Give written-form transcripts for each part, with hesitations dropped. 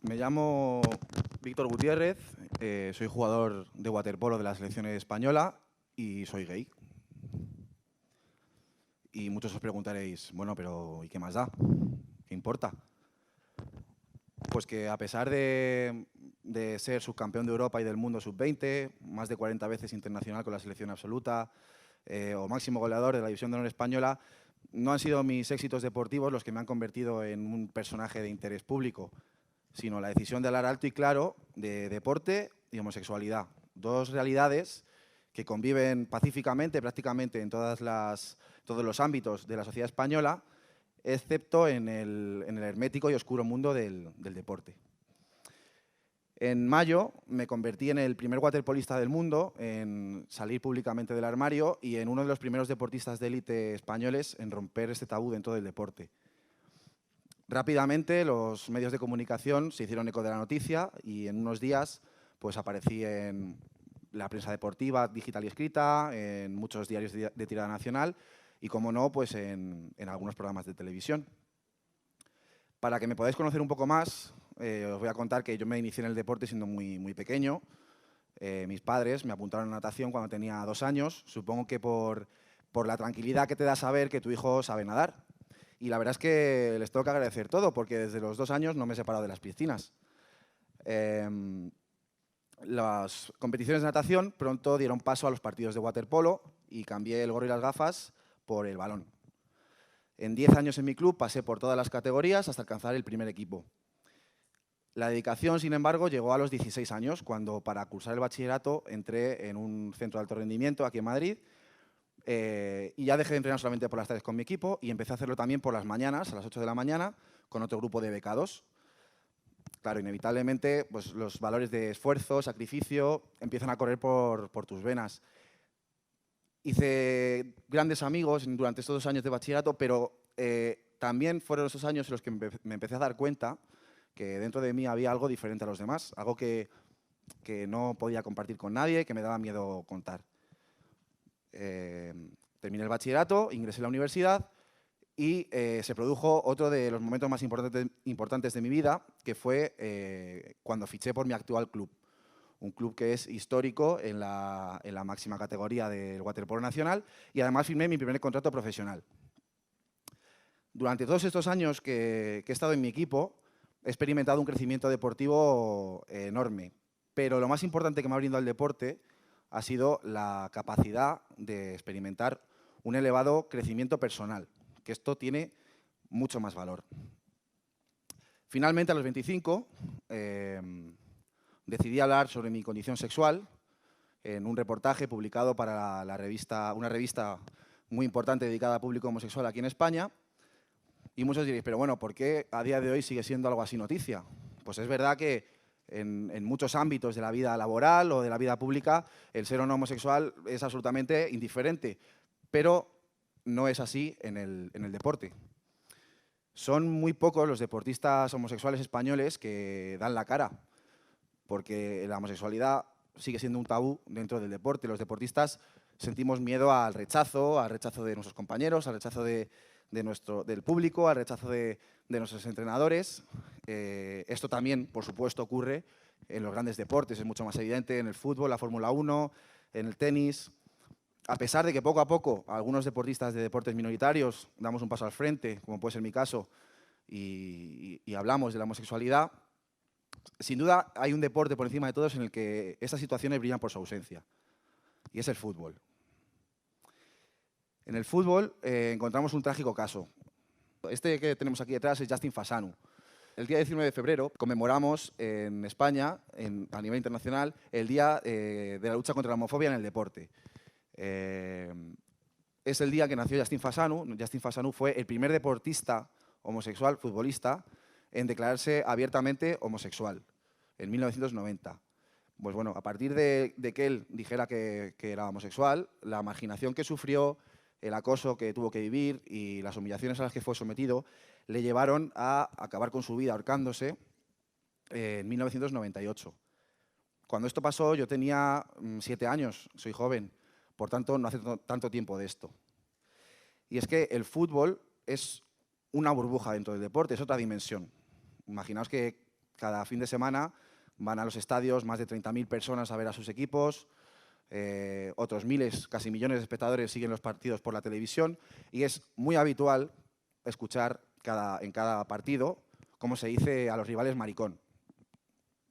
Me llamo Víctor Gutiérrez, soy jugador de waterpolo de la selección española y soy gay. Y muchos os preguntaréis, bueno, pero ¿y qué más da? ¿Qué importa? Pues que a pesar de ser subcampeón de Europa y del mundo sub-20, más de 40 veces internacional con la selección absoluta o máximo goleador de la División de Honor española, no han sido mis éxitos deportivos los que me han convertido en un personaje de interés público, sino la decisión de hablar alto y claro de deporte y homosexualidad. Dos realidades que conviven pacíficamente prácticamente en todos los ámbitos de la sociedad española, excepto en el hermético y oscuro mundo del deporte. En mayo me convertí en el primer waterpolista del mundo en salir públicamente del armario y en uno de los primeros deportistas de élite españoles en romper este tabú dentro del deporte. Rápidamente los medios de comunicación se hicieron eco de la noticia y en unos días pues, aparecí en la prensa deportiva digital y escrita, en muchos diarios de tirada nacional y, como no, pues en algunos programas de televisión. Para que me podáis conocer un poco más, os voy a contar que yo me inicié en el deporte siendo muy pequeño. Mis padres me apuntaron a natación cuando tenía 2 años, supongo que por la tranquilidad que te da saber que tu hijo sabe nadar. Y la verdad es que les tengo que agradecer todo, porque desde los 2 años no me he separado de las piscinas. Las competiciones de natación pronto dieron paso a los partidos de waterpolo y cambié el gorro y las gafas por el balón. En 10 años en mi club pasé por todas las categorías hasta alcanzar el primer equipo. La dedicación, sin embargo, llegó a los 16 años, cuando para cursar el bachillerato entré en un centro de alto rendimiento aquí en Madrid y ya dejé de entrenar solamente por las tardes con mi equipo y empecé a hacerlo también por las mañanas, a las 8 de la mañana, con otro grupo de becados. Claro, inevitablemente pues, los valores de esfuerzo, sacrificio, empiezan a correr por tus venas. Hice grandes amigos durante estos 2 años de bachillerato, pero también fueron esos años en los que me empecé a dar cuenta que dentro de mí había algo diferente a los demás, algo que no podía compartir con nadie, que me daba miedo contar. Terminé el bachillerato, ingresé a la universidad y se produjo otro de los momentos más importantes de mi vida, que fue cuando fiché por mi actual club. Un club que es histórico en la máxima categoría del waterpolo nacional y además firmé mi primer contrato profesional. Durante todos estos años que he estado en mi equipo, he experimentado un crecimiento deportivo enorme, pero lo más importante que me ha brindado el deporte ha sido la capacidad de experimentar un elevado crecimiento personal, que esto tiene mucho más valor. Finalmente, a los 25, decidí hablar sobre mi condición sexual en un reportaje publicado para una revista muy importante dedicada al público homosexual aquí en España. Y muchos diréis, pero bueno, ¿por qué a día de hoy sigue siendo algo así noticia? Pues es verdad que en muchos ámbitos de la vida laboral o de la vida pública el ser o no homosexual es absolutamente indiferente, pero no es así en el deporte. Son muy pocos los deportistas homosexuales españoles que dan la cara, porque la homosexualidad sigue siendo un tabú dentro del deporte. Los deportistas sentimos miedo al rechazo de nuestros compañeros, al rechazo del público, al rechazo de nuestros entrenadores. Esto también, por supuesto, ocurre en los grandes deportes, es mucho más evidente en el fútbol, la Fórmula 1, en el tenis. A pesar de que poco a poco algunos deportistas de deportes minoritarios damos un paso al frente, como puede ser mi caso, y hablamos de la homosexualidad, sin duda hay un deporte por encima de todos en el que estas situaciones brillan por su ausencia, y es el fútbol. En el fútbol encontramos un trágico caso. Este que tenemos aquí detrás es Justin Fasanu. El día 19 de febrero conmemoramos en España, a nivel internacional, el Día de la Lucha contra la Homofobia en el Deporte. Es el día que nació Justin Fasanu. Justin Fasanu fue el primer deportista homosexual, futbolista, en declararse abiertamente homosexual, en 1990. Pues bueno, a partir de que él dijera que era homosexual, la marginación que sufrió, el acoso que tuvo que vivir y las humillaciones a las que fue sometido le llevaron a acabar con su vida ahorcándose en 1998. Cuando esto pasó yo tenía 7 años, soy joven, por tanto no hace tanto tiempo de esto. Y es que el fútbol es una burbuja dentro del deporte, es otra dimensión. Imaginaos que Cada fin de semana van a los estadios más de 30.000 personas a ver a sus equipos, otros miles, casi millones de espectadores siguen los partidos por la televisión y es muy habitual escuchar en cada partido cómo se dice a los rivales maricón.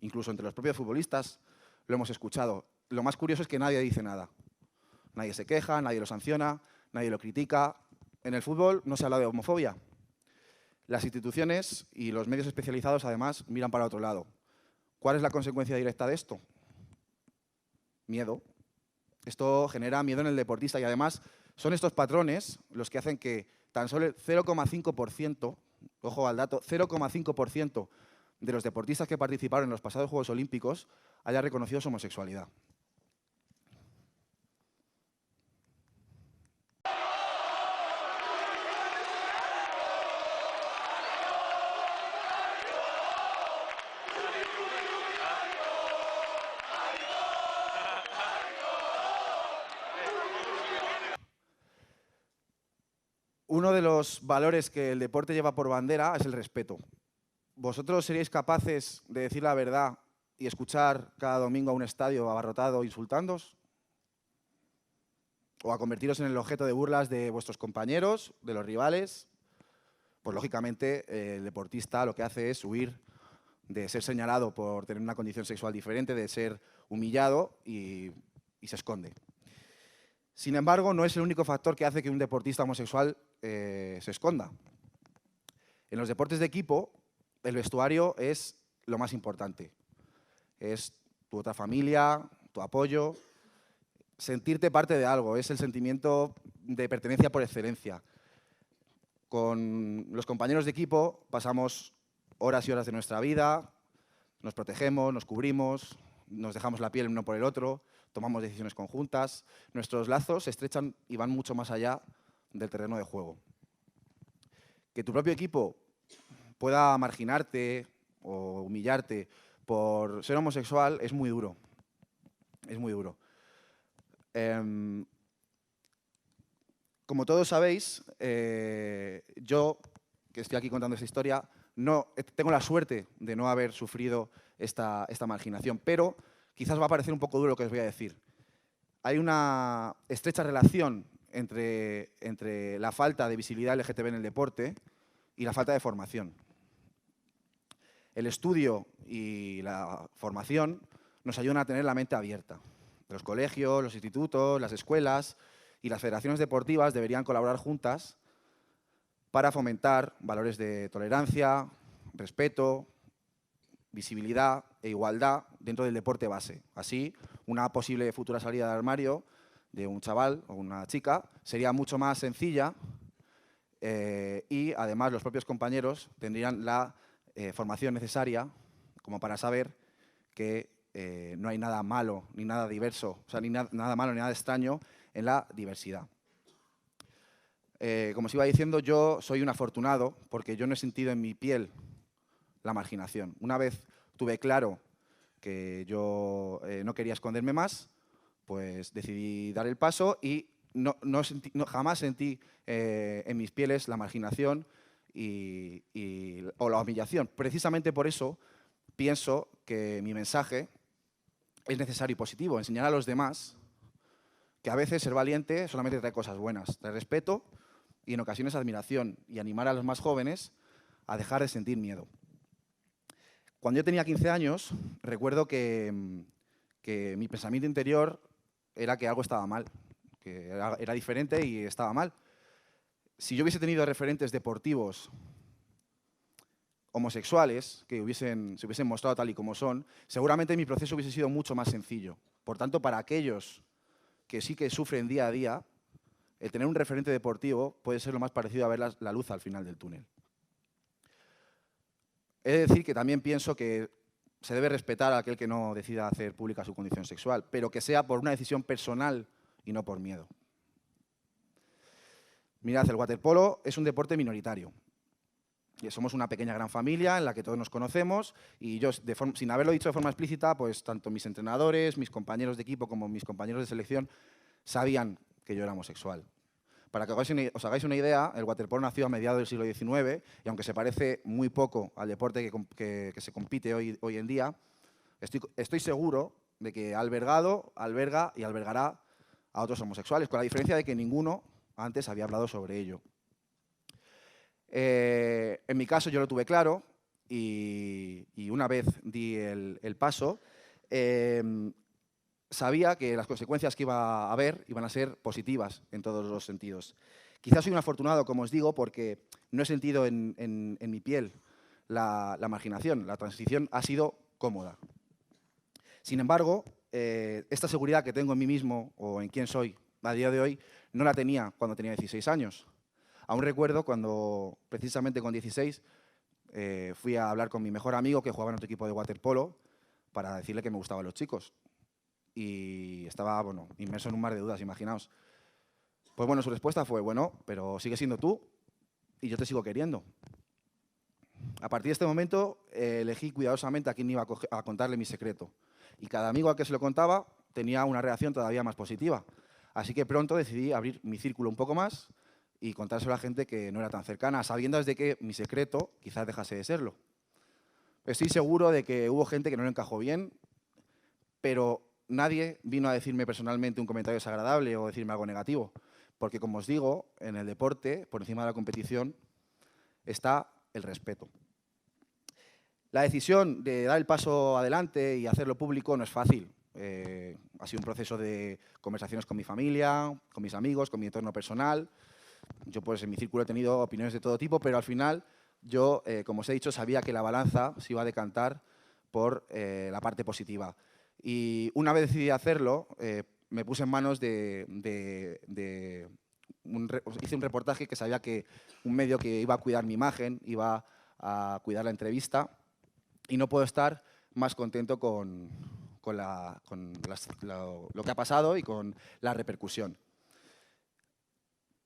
Incluso entre los propios futbolistas lo hemos escuchado. Lo más curioso es que nadie dice nada. Nadie se queja, nadie lo sanciona, nadie lo critica. En el fútbol no se habla de homofobia. Las instituciones y los medios especializados, además, miran para otro lado. ¿Cuál es la consecuencia directa de esto? Miedo. Esto genera miedo en el deportista y, además, son estos patrones los que hacen que tan solo el 0,5%, ojo al dato, 0,5% de los deportistas que participaron en los pasados Juegos Olímpicos haya reconocido su homosexualidad. Uno de los valores que el deporte lleva por bandera es el respeto. ¿Vosotros seríais capaces de decir la verdad y escuchar cada domingo a un estadio abarrotado insultándoos? ¿O a convertiros en el objeto de burlas de vuestros compañeros, de los rivales? Pues lógicamente el deportista lo que hace es huir de ser señalado por tener una condición sexual diferente, de ser humillado y se esconde. Sin embargo, no es el único factor que hace que un deportista homosexual se esconda. En los deportes de equipo, el vestuario es lo más importante. Es tu otra familia, tu apoyo, sentirte parte de algo, es el sentimiento de pertenencia por excelencia. Con los compañeros de equipo pasamos horas y horas de nuestra vida, nos protegemos, nos cubrimos, nos dejamos la piel uno por el otro, tomamos decisiones conjuntas, nuestros lazos se estrechan y van mucho más allá del terreno de juego. Que tu propio equipo pueda marginarte o humillarte por ser homosexual es muy duro. Es muy duro. Como todos sabéis, yo, que estoy aquí contando esta historia, tengo la suerte de no haber sufrido esta marginación, pero quizás va a parecer un poco duro lo que os voy a decir. Hay una estrecha relación entre la falta de visibilidad LGTB en el deporte y la falta de formación. El estudio y la formación nos ayudan a tener la mente abierta. Los colegios, los institutos, las escuelas y las federaciones deportivas deberían colaborar juntas para fomentar valores de tolerancia, respeto, visibilidad e igualdad dentro del deporte base. Así, una posible futura salida del armario de un chaval o una chica sería mucho más sencilla y, además, los propios compañeros tendrían la formación necesaria como para saber que no hay nada malo ni nada diverso, o sea, ni nada malo ni nada extraño en la diversidad. Como os iba diciendo, yo soy un afortunado porque yo no he sentido en mi piel la marginación. Una vez tuve claro que yo no quería esconderme más, pues decidí dar el paso y jamás sentí en mis pieles la marginación o la humillación. Precisamente por eso pienso que mi mensaje es necesario y positivo, enseñar a los demás que a veces ser valiente solamente trae cosas buenas, trae respeto y en ocasiones admiración, y animar a los más jóvenes a dejar de sentir miedo. Cuando yo tenía 15 años, recuerdo que mi pensamiento interior era que algo estaba mal, que era diferente y estaba mal. Si yo hubiese tenido referentes deportivos homosexuales que se hubiesen mostrado tal y como son, seguramente mi proceso hubiese sido mucho más sencillo. Por tanto, para aquellos que sí que sufren día a día, el tener un referente deportivo puede ser lo más parecido a ver la luz al final del túnel. He de decir que también pienso que se debe respetar a aquel que no decida hacer pública su condición sexual, pero que sea por una decisión personal y no por miedo. Mirad, el waterpolo es un deporte minoritario. Somos una pequeña gran familia en la que todos nos conocemos y yo, sin haberlo dicho de forma explícita, pues tanto mis entrenadores, mis compañeros de equipo como mis compañeros de selección sabían que yo era homosexual. Para que os hagáis una idea, el waterpolo nació a mediados del siglo XIX y aunque se parece muy poco al deporte que se compite hoy en día, estoy seguro de que ha albergado, alberga y albergará a otros homosexuales, con la diferencia de que ninguno antes había hablado sobre ello. En mi caso yo lo tuve claro y una vez di el paso, sabía que las consecuencias que iba a haber iban a ser positivas en todos los sentidos. Quizás soy un afortunado, como os digo, porque no he sentido en mi piel la marginación. La transición ha sido cómoda. Sin embargo, esta seguridad que tengo en mí mismo o en quién soy a día de hoy no la tenía cuando tenía 16 años. Aún recuerdo cuando, precisamente con 16, fui a hablar con mi mejor amigo que jugaba en otro equipo de waterpolo para decirle que me gustaban los chicos. Y estaba, bueno, inmerso en un mar de dudas, imaginaos. Pues bueno, su respuesta fue, bueno, pero sigues siendo tú y yo te sigo queriendo. A partir de este momento elegí cuidadosamente a quién iba a contarle mi secreto. Y cada amigo al que se lo contaba tenía una reacción todavía más positiva. Así que pronto decidí abrir mi círculo un poco más y contárselo a gente que no era tan cercana, sabiendo de que mi secreto quizás dejase de serlo. Estoy seguro de que hubo gente que no le encajó bien, pero nadie vino a decirme personalmente un comentario desagradable o decirme algo negativo, porque como os digo, en el deporte, por encima de la competición, está el respeto. La decisión de dar el paso adelante y hacerlo público no es fácil. Ha sido un proceso de conversaciones con mi familia, con mis amigos, con mi entorno personal. Yo pues en mi círculo he tenido opiniones de todo tipo, pero al final yo, como os he dicho, sabía que la balanza se iba a decantar por la parte positiva. Y una vez decidí hacerlo, me puse en manos hice un reportaje que sabía que un medio que iba a cuidar mi imagen, iba a cuidar la entrevista, y no puedo estar más contento con lo que ha pasado y con la repercusión.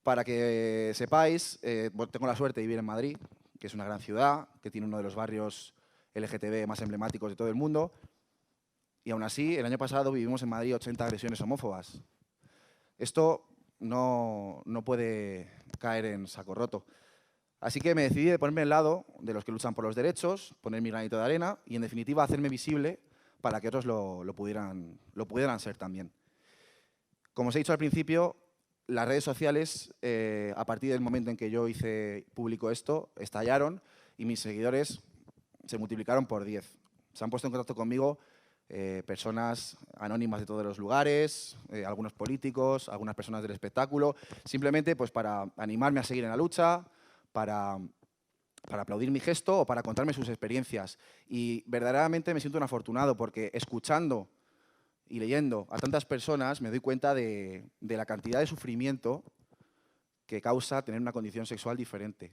Para que sepáis, tengo la suerte de vivir en Madrid, que es una gran ciudad, que tiene uno de los barrios LGTB más emblemáticos de todo el mundo, y aún así, el año pasado vivimos en Madrid 80 agresiones homófobas. Esto no puede caer en saco roto. Así que me decidí de ponerme al lado de los que luchan por los derechos, poner mi granito de arena y, en definitiva, hacerme visible para que otros lo pudieran ser también. Como os he dicho al principio, las redes sociales, a partir del momento en que yo hice público esto, estallaron y mis seguidores se multiplicaron por 10. Se han puesto en contacto conmigo personas anónimas de todos los lugares, algunos políticos, algunas personas del espectáculo, simplemente pues, para animarme a seguir en la lucha, para aplaudir mi gesto o para contarme sus experiencias. Y verdaderamente me siento un afortunado porque escuchando y leyendo a tantas personas me doy cuenta de la cantidad de sufrimiento que causa tener una condición sexual diferente.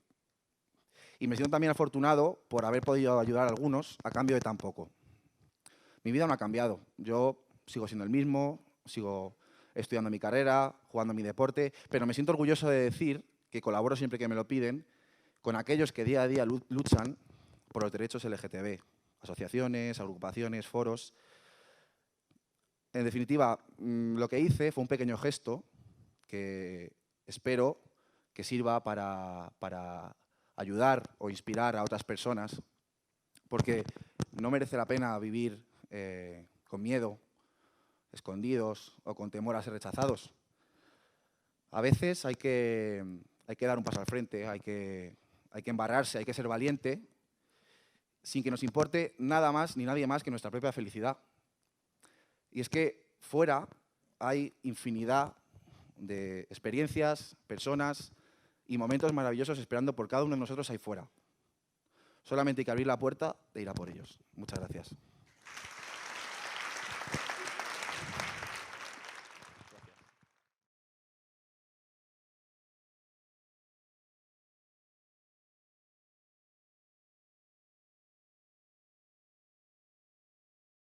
Y me siento también afortunado por haber podido ayudar a algunos a cambio de tan poco. Mi vida no ha cambiado. Yo sigo siendo el mismo, sigo estudiando mi carrera, jugando mi deporte, pero me siento orgulloso de decir que colaboro siempre que me lo piden con aquellos que día a día luchan por los derechos LGTB, asociaciones, agrupaciones, foros. En definitiva, lo que hice fue un pequeño gesto que espero que sirva para ayudar o inspirar a otras personas, porque no merece la pena vivir con miedo, escondidos o con temor a ser rechazados. A veces hay que dar un paso al frente, hay que embarrarse, hay que ser valiente, sin que nos importe nada más ni nadie más que nuestra propia felicidad. Y es que fuera hay infinidad de experiencias, personas y momentos maravillosos esperando por cada uno de nosotros ahí fuera. Solamente hay que abrir la puerta e ir a por ellos. Muchas gracias.